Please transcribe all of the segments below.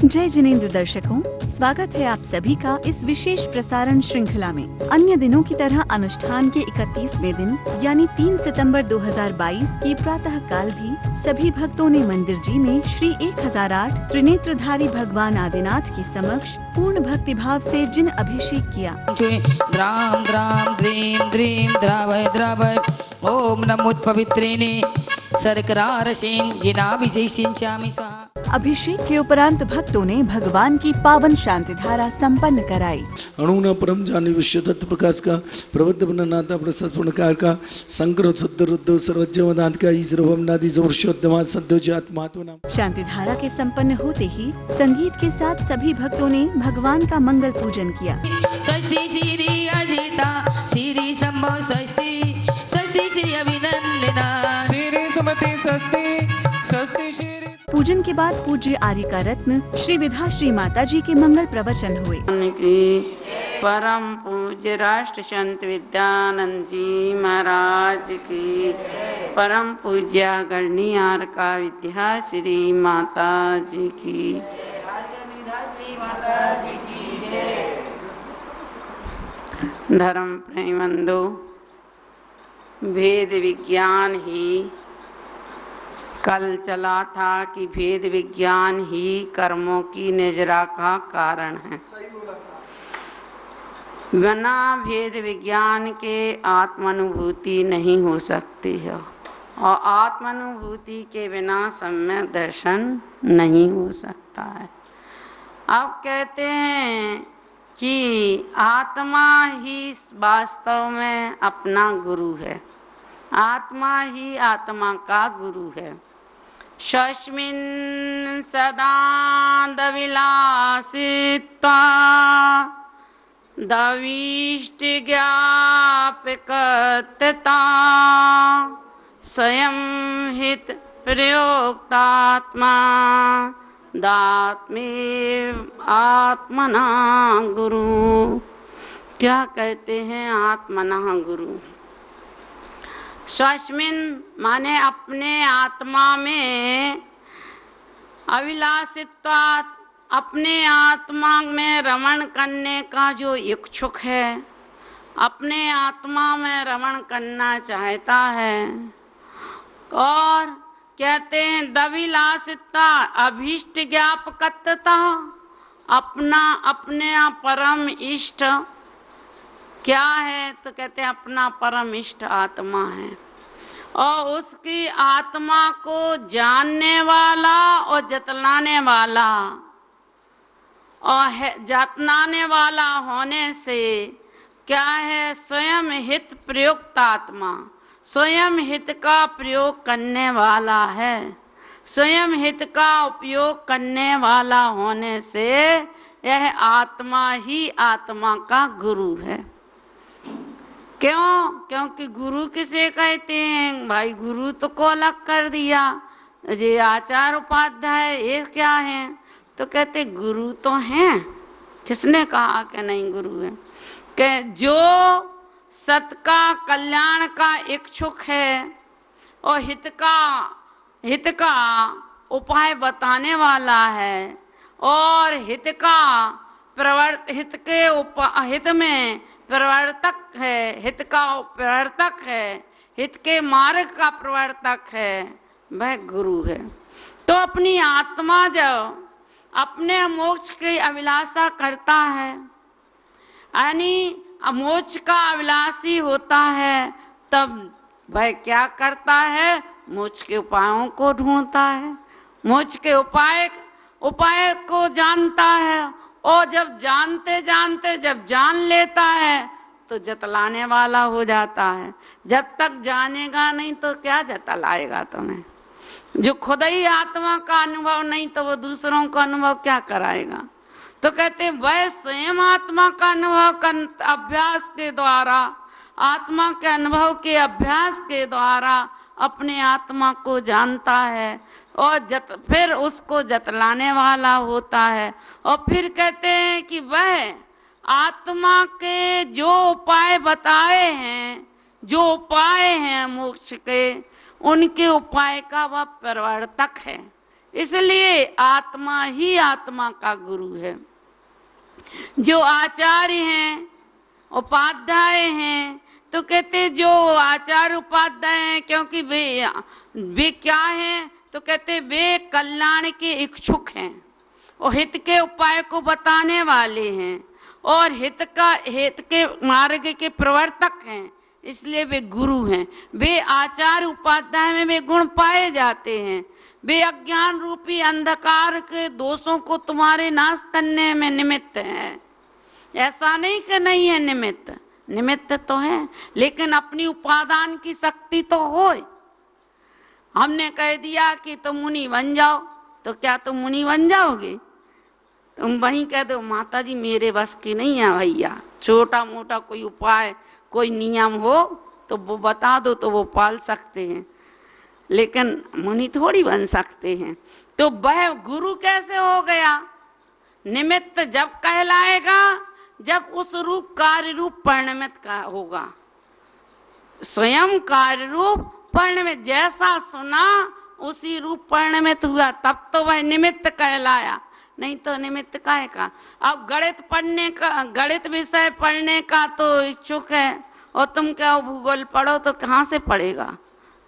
जय जिनेंद्र दर्शकों, स्वागत है आप सभी का इस विशेष प्रसारण श्रृंखला में। अन्य दिनों की तरह अनुष्ठान के 31वें दिन यानी 3 सितंबर 2022 की प्रातः काल भी सभी भक्तों ने मंदिर जी में श्री 1008 त्रिनेत्रधारी भगवान आदिनाथ के समक्ष पूर्ण भक्ति भाव से जिन अभिषेक किया। द्राम द्राम द्रीम द्रीम द्रावय द्रावय ओम नमो पवित्रेने सरकरारसेन जिनाभिषेकिंचामि स्वाहा। अभिषेक के उपरांत भक्तों ने भगवान की पावन शांति धारा संपन्न कराई। अणुना परम जानी विश्व तत्व प्रकाश का प्रबुद्ध बननाथा प्रसन्न का शंकर शुद्ध रुद्ध सर्वज्ञवदांत का ईश्वरनादि जोरशोद्धमा सद्योजात्मात्मना। शांति धारा के संपन्न होते ही संगीत के साथ सभी भक्तों ने भगवान का मंगल पूजन किया। स्वस्ति श्री अजिता श्री शंभो स्वस्ति स्वस्ति श्री अभिनंदना श्री सुमति स्वस्ति स्वस्ति श्री। पूजन के बाद पूज्य आर्य का रत्न श्री विधा श्री माता जी के मंगल प्रवचन हुए। परम पूज्य राष्ट्र संत विद्यानंद जी महाराज की, परम पूज्य गणनीयार का विद्या श्री माता जी की। धर्म प्रेमंदो, वेद विज्ञान ही कल चला था कि भेद विज्ञान ही कर्मों की निजरा का कारण है। बिना भेद विज्ञान के आत्मानुभूति नहीं हो सकती है और आत्मानुभूति के बिना सम्यक दर्शन नहीं हो सकता है। अब कहते हैं कि आत्मा ही वास्तव में अपना गुरु है, आत्मा ही आत्मा का गुरु है। शस्मिन् सदा दविलासित्वा दविष्ट ज्ञापकता स्वयं हित प्रयोक्तात्मा दात्मेव आत्मना गुरु। क्या कहते हैं आत्मना गुरु? स्वस्मिन माने अपने आत्मा में, अभिलाषित्वात् अपने आत्मा में रमण करने का जो इच्छुक है, अपने आत्मा में रमण करना चाहता है। और कहते हैं दविलासिता अभीष्ट ज्ञापकता, अपना अपने परम इष्ट क्या है? तो कहते हैं अपना परम इष्ट आत्मा है और उसकी आत्मा को जानने वाला और जतलाने वाला और जतलाने वाला होने से क्या है? स्वयं हित प्रयुक्त आत्मा, स्वयं हित का प्रयोग करने वाला है। स्वयं हित का उपयोग करने वाला होने से यह आत्मा ही आत्मा का गुरु है। क्यों? क्योंकि गुरु किसे कहते हैं? भाई गुरु तो को अलग कर दिया, ये आचार्य उपाध्याय ये क्या है? तो कहते गुरु तो हैं। किसने कहा कि नहीं गुरु है? कि जो सत का कल्याण का इच्छुक है और हित का उपाय बताने वाला है और हित में प्रवर्तक है, हित का प्रवर्तक है, हित के मार्ग का प्रवर्तक है, वह गुरु है। तो अपनी आत्मा जब अपने मोक्ष की अभिलाषा करता है, यानी मोक्ष का अभिलाषी होता है, तब वह क्या करता है? मोक्ष के उपायों को ढूंढता है, मोक्ष के उपाय को जानता है और जब जब जान लेता है तो जतलाने वाला हो जाता है। जब तक जानेगा नहीं तो क्या जतलाएगा तुम्हें? जो खुद ही आत्मा का अनुभव नहीं तो वो दूसरों का अनुभव क्या कराएगा? तो कहते हैं वह स्वयं आत्मा का अनुभव अभ्यास के द्वारा, आत्मा के अनुभव के अभ्यास के द्वारा अपने आत्मा को जानता है और फिर उसको जतलाने वाला होता है। और फिर कहते हैं कि वह आत्मा के जो उपाय बताए हैं, जो उपाय हैं मोक्ष के, उनके उपाय का वह प्रवर्तक है। इसलिए आत्मा ही आत्मा का गुरु है। जो आचार्य हैं, उपाध्याय हैं, तो कहते जो आचार्य उपाध्याय हैं, क्योंकि वे क्या हैं, तो कहते वे कल्याण के इच्छुक हैं और हित के उपाय को बताने वाले हैं और हित के मार्ग के प्रवर्तक हैं, इसलिए वे गुरु हैं। वे आचार्य उपाध्याय में वे गुण पाए जाते हैं। वे अज्ञान रूपी अंधकार के दोषों को तुम्हारे नाश करने में निमित्त हैं। ऐसा नहीं कि नहीं है निमित्त, निमित्त तो है, लेकिन अपनी उपादान की शक्ति तो हो। हमने कह दिया कि तुम मुनि बन जाओ, तो क्या तुम मुनि बन जाओगे? तुम वहीं कह दो माता जी मेरे बस की नहीं है भैया, छोटा मोटा कोई उपाय कोई नियम हो तो वो बता दो तो वो पाल सकते हैं, लेकिन मुनि थोड़ी बन सकते हैं। तो वह गुरु कैसे हो गया? निमित्त जब कहलाएगा जब उस रूप कार्य रूप परिणमित का होगा। स्वयं कार्य रूप परिणमित, जैसा सुना उसी रूप परिणमित हुआ, तब तो वह निमित्त कहलाया, नहीं तो निमित्त काहे का। अब गणित पढ़ने का, गणित विषय पढ़ने का तो इच्छुक है और तुम क्या भूगोल पढ़ो तो कहाँ से पढ़ेगा?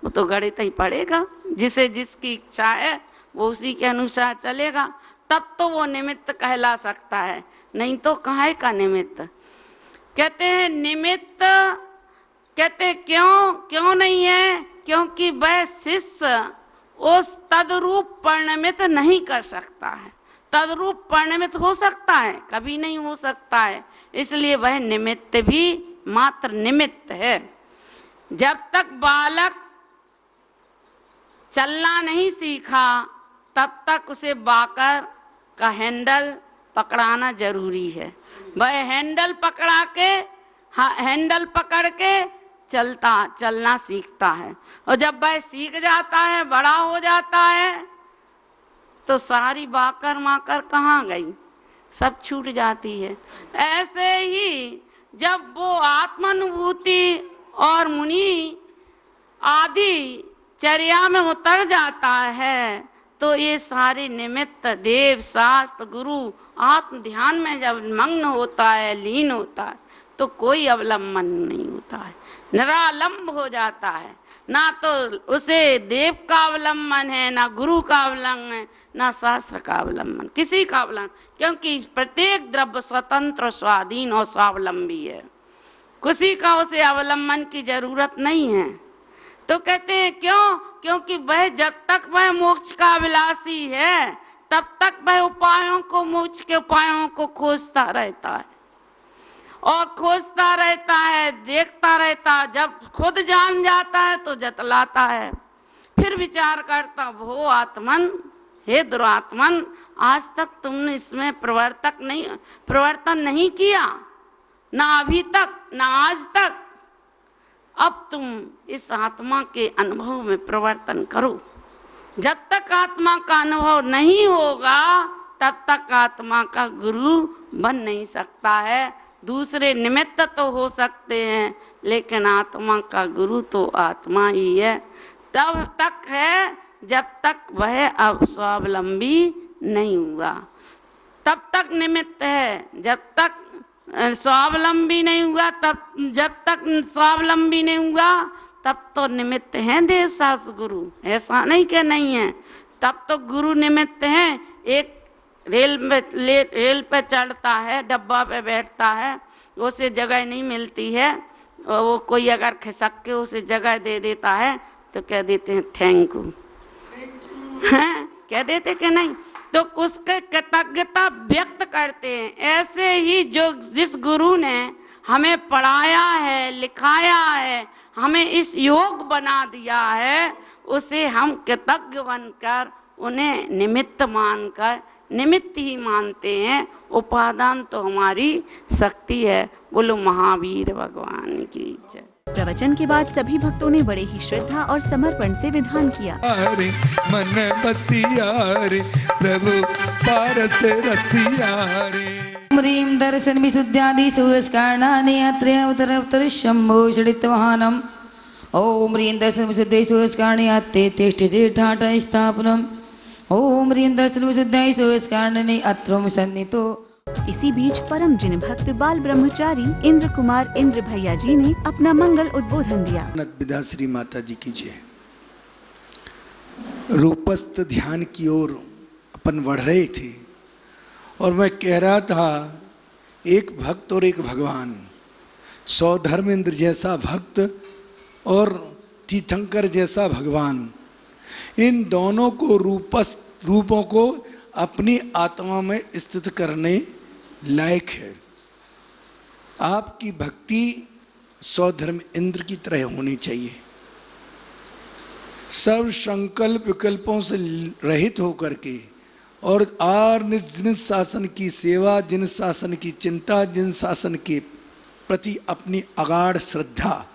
वो तो गणित ही पढ़ेगा, जिसे जिसकी इच्छा है वो उसी के अनुसार चलेगा, तब तो वो निमित्त कहला सकता है, नहीं तो काहे का निमित्त। कहते हैं निमित्त, कहते क्यों नहीं है? क्योंकि वह शिष्य उस तदरूप परिणमित नहीं कर सकता है। तदरूप परिणमित हो सकता है? कभी नहीं हो सकता है, इसलिए वह निमित्त भी मात्र निमित्त है। जब तक बालक चलना नहीं सीखा तब तक उसे बाकर का हैंडल पकड़ाना जरूरी है। वह हैंडल पकड़ के चलना सीखता है, और जब वह सीख जाता है, बड़ा हो जाता है, तो सारी बाकर माकर कहाँ गई? सब छूट जाती है। ऐसे ही जब वो आत्मानुभूति और मुनि आदि चर्या में उतर जाता है, तो ये सारे निमित्त देव शास्त्र गुरु आत्म ध्यान में जब मग्न होता है, लीन होता है, तो कोई अवलंबन नहीं होता है, निरालंब हो जाता है। ना तो उसे देव का अवलंबन है, ना गुरु का अवलंबन है, ना शास्त्र का अवलंबन, किसी का अवलंबन, क्योंकि प्रत्येक द्रव्य स्वतंत्र स्वाधीन और स्वावलंबी है, किसी का उसे अवलंबन की जरूरत नहीं है। तो कहते हैं क्यों? क्योंकि वह जब तक वह मोक्ष का अभिलाषी है तब तक वह उपायों को, मोक्ष के उपायों को खोजता रहता है और खोजता रहता है, देखता रहता है। जब खुद जान जाता है तो जतलाता है, फिर विचार करता, वो आत्मन, हे दुरात्मन, आज तक तुमने इसमें प्रवर्तन नहीं किया, ना अभी तक ना आज तक। अब तुम इस आत्मा के अनुभव में प्रवर्तन करो। जब तक आत्मा का अनुभव नहीं होगा तब तक आत्मा का गुरु बन नहीं सकता है। दूसरे निमित्त तो हो सकते हैं, लेकिन आत्मा का गुरु तो आत्मा ही है। तब तक है जब तक वह अब स्वावलंबी नहीं हुआ, तब तक निमित्त है। जब तक स्वावलंबी नहीं हुआ, जब तक स्वावलंबी नहीं हुआ तब तो निमित्त हैं देव शास्त्र गुरु, ऐसा नहीं कि नहीं है। तब तो गुरु निमित्त हैं। एक रेल पे चढ़ता है, डब्बा पे बैठता है, उसे जगह नहीं मिलती है, और वो कोई अगर खिसक के उसे जगह दे देता है तो कह देते हैं थैंक यू, कह देते कि नहीं, तो उसके कृतज्ञता व्यक्त करते हैं। ऐसे ही जो जिस गुरु ने हमें पढ़ाया है, लिखाया है, हमें इस योग बना दिया है, उसे हम कृतज्ञ बनकर उन्हें निमित्त मानकर निमित्त ही मानते हैं। उपादान तो हमारी शक्ति है। बोलो महावीर भगवान की जय। प्रवचन के बाद सभी भक्तों ने बड़े ही श्रद्धा और समर्पण से विधान किया। रे मन बसिया रे प्रभु पारस रसिया रे। ह्रीं दर्शन विशुद्ध्यादि सुस्कारणानि अत्र शंभो षडितवाहनम्। ओम ह्रीं दर्शन विशुद्धि सुस्कारणानि अत्ते तिष्ठति ठाठ स्थापनम्। ओम ह्रीं दर्शन विशुद्धाय सूर्यस्कारणने अत्रोम सन्नितो। इसी बीच परम जिन भक्त बाल ब्रह्मचारी इंद्र कुमार इंद्र भैया जी ने अपना मंगल उद्बोधन दिया। विदा श्री माता जी की जय। रूपस्थ ध्यान की ओर अपन बढ़ रहे थे और मैं कह रहा था एक भक्त और एक भगवान, सौधर्मेंद्र जैसा भक्त और तीर्थंकर जैसा भगवान, इन दोनों को रूपों को अपनी आत्मा में स्थित करने लायक है। आपकी भक्ति सौधर्म इंद्र की तरह होनी चाहिए, सर्व संकल्प विकल्पों से रहित होकर के और निज शासन की सेवा, जिन शासन की चिंता, जिन शासन के प्रति अपनी अगाध श्रद्धा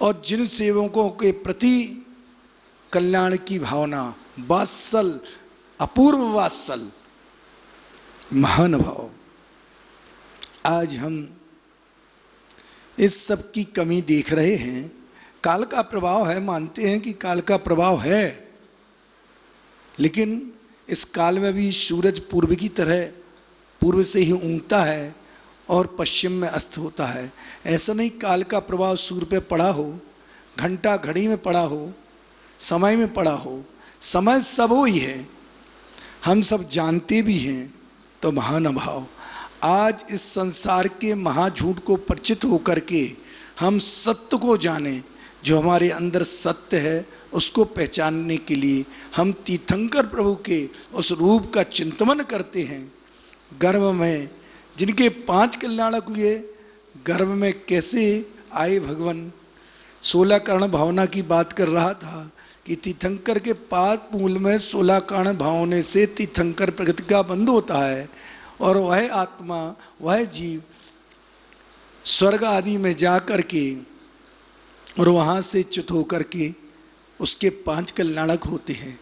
और जिन सेवकों के प्रति कल्याण की भावना, वात्सल, अपूर्व वात्सल, महान भाव। आज हम इस सब की कमी देख रहे हैं। काल का प्रभाव है, मानते हैं कि काल का प्रभाव है, लेकिन इस काल में भी सूरज पूर्व की तरह पूर्व से ही उगता है और पश्चिम में अस्त होता है। ऐसा नहीं काल का प्रभाव सूर्य पे पड़ा हो, घंटा घड़ी में पड़ा हो, समय में पड़ा हो। समय सब ही है, हम सब जानते भी हैं। तो महानुभाव, आज इस संसार के महाझूठ को परिचित होकर के हम सत्य को जाने, जो हमारे अंदर सत्य है उसको पहचानने के लिए हम तीर्थंकर प्रभु के उस रूप का चिंतन करते हैं। गर्भ में जिनके 5 कल्याणक हुए, गर्भ में कैसे आए भगवान। 16 कर्ण भावना की बात कर रहा था कि तीर्थंकर के पाद मूल में 16 कर्ण भावने से तीर्थंकर प्रगति का बंध होता है और वह आत्मा, वह जीव स्वर्ग आदि में जा कर के और वहाँ से च्युत होकर के उसके 5 कल्याणक होते हैं।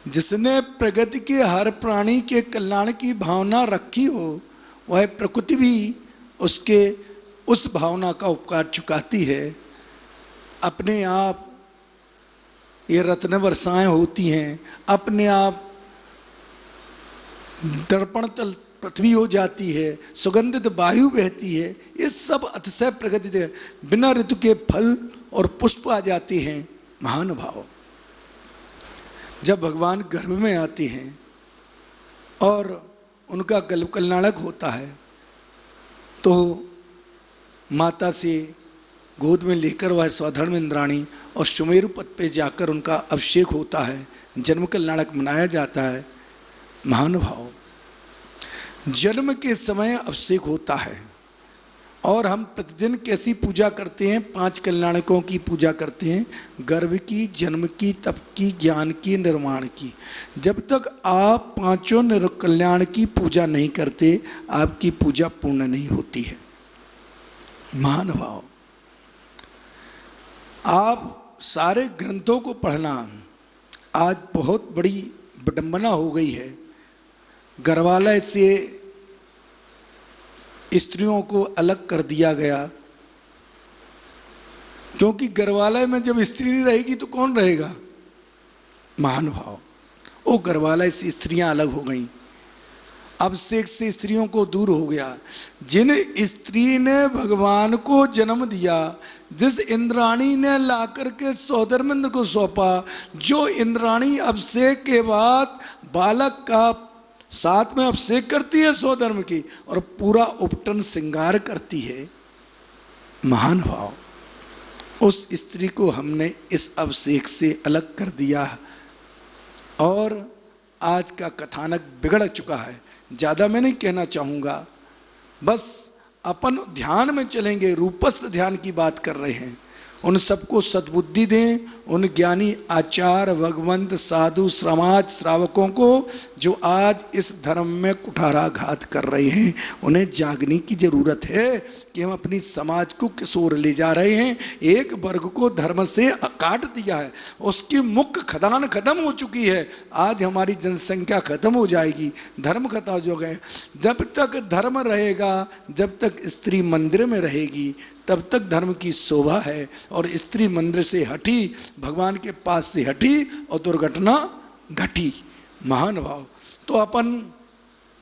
जिसने प्रगति के हर प्राणी के कल्याण की भावना रखी हो, वह प्रकृति भी उसके उस भावना का उपकार चुकाती है। अपने आप ये रत्न वर्षाएं होती हैं, अपने आप दर्पण तल पृथ्वी हो जाती है, सुगंधित वायु बहती है। ये सब अतिशय प्रगति है। बिना ऋतु के फल और पुष्प आ जाते हैं। महानुभाव, जब भगवान गर्भ में आते हैं और उनका गल्भ कल्याणक होता है, तो माता से गोद में लेकर वह स्वधर्म इंद्राणी और सुमेरु पद पे जाकर उनका अभिषेक होता है, जन्म कल्याणक मनाया जाता है। महानुभाव, जन्म के समय अभिषेक होता है और हम प्रतिदिन कैसी पूजा करते हैं? 5 कल्याणकों की पूजा करते हैं, गर्भ की, जन्म की, तप की, ज्ञान की, निर्माण की। जब तक आप 5 कल्याण की पूजा नहीं करते, आपकी पूजा पूर्ण नहीं होती है। महानुभाव, आप सारे ग्रंथों को पढ़ना, आज बहुत बड़ी विडंबना हो गई है। गर्भालय से स्त्रियों को अलग कर दिया गया, क्योंकि गर्भालय में जब स्त्री नहीं रहेगी तो कौन रहेगा? महानुभाव, वो गर्भालय से स्त्रियां अलग हो गईं, अभिषेक से स्त्रियों को दूर हो गया। जिन स्त्री ने भगवान को जन्म दिया, जिस इंद्राणी ने लाकर के सौधर्मेंद्र को सौंपा, जो इंद्राणी अभिषेक के बाद बालक का साथ में अभिषेक करती है स्वधर्म की और पूरा उपटन श्रृंगार करती है। महान भाव, उस स्त्री को हमने इस अभिषेक से अलग कर दिया और आज का कथानक बिगड़ चुका है। ज़्यादा मैं नहीं कहना चाहूँगा, बस अपन ध्यान में चलेंगे। रूपस्थ ध्यान की बात कर रहे हैं। उन सबको सद्बुद्धि दें, उन ज्ञानी आचार्य, भगवंत, साधु, समाज श्रावकों को जो आज इस धर्म में कुठाराघात कर रहे हैं, उन्हें जागने की जरूरत है कि हम अपनी समाज को किस ओर ले जा रहे हैं। एक वर्ग को धर्म से काट दिया है, उसकी मुख्य खदान खत्म हो चुकी है। आज हमारी जनसंख्या खत्म हो जाएगी, धर्म खत्म हो गए। जब तक धर्म रहेगा, जब तक स्त्री मंदिर में रहेगी, तब तक धर्म की शोभा है। और स्त्री मंदिर से हटी, भगवान के पास से हटी और दुर्घटना घटी। महान भाव। तो अपन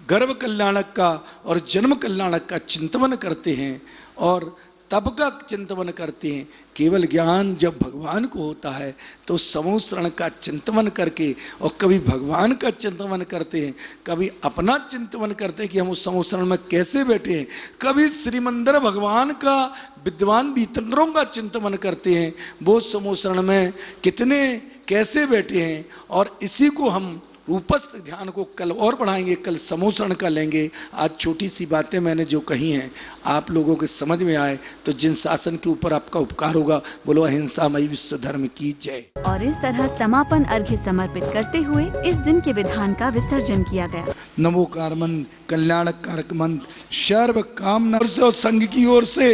गर्भ कल्याणक का और जन्म कल्याणक का चिंतन करते हैं और तब का चिंतन करते हैं। केवल ज्ञान जब भगवान को होता है तो समूह शरण का चिंतन करके, और कभी भगवान का चिंतन करते हैं, कभी अपना चिंतन करते हैं कि हम उस समूह शरण में कैसे बैठे हैं, कभी श्रीमंदिर भगवान का विद्वान भीतरों का चिंतन करते हैं, वो समूह शरण में कितने कैसे बैठे हैं। और इसी को हम रूपस्थ ध्यान को कल और बढ़ाएंगे, कल समूह शरण का लेंगे। आज छोटी सी बातें मैंने जो कही हैं आप लोगों के समझ में आए तो जिन शासन के ऊपर आपका उपकार होगा, बोलो अहिंसामयी विश्व धर्म की जय। और इस तरह समापन अर्घ्य समर्पित करते हुए इस दिन के विधान का विसर्जन किया गया। नमोकार मंत्र, कल्याण कारक मंत्र, सर्व कामना और संघ की ओर से,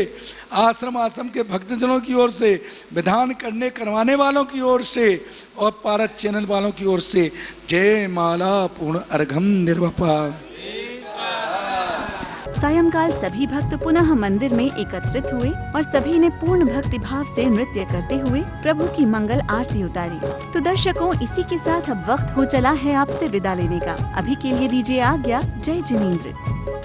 आश्रम आश्रम के भक्तजनों की ओर से, विधान करने करवाने वालों की ओर से और पारस चैनल वालों की ओर से जय माला पूर्ण अर्घम निर्वपा। सायंकाल सभी भक्त पुनः मंदिर में एकत्रित हुए और सभी ने पूर्ण भक्ति भाव से नृत्य करते हुए प्रभु की मंगल आरती उतारी। तो दर्शकों, इसी के साथ अब वक्त हो चला है आपसे विदा लेने का। अभी के लिए दीजिए आज्ञा। जय जिनेंद्र।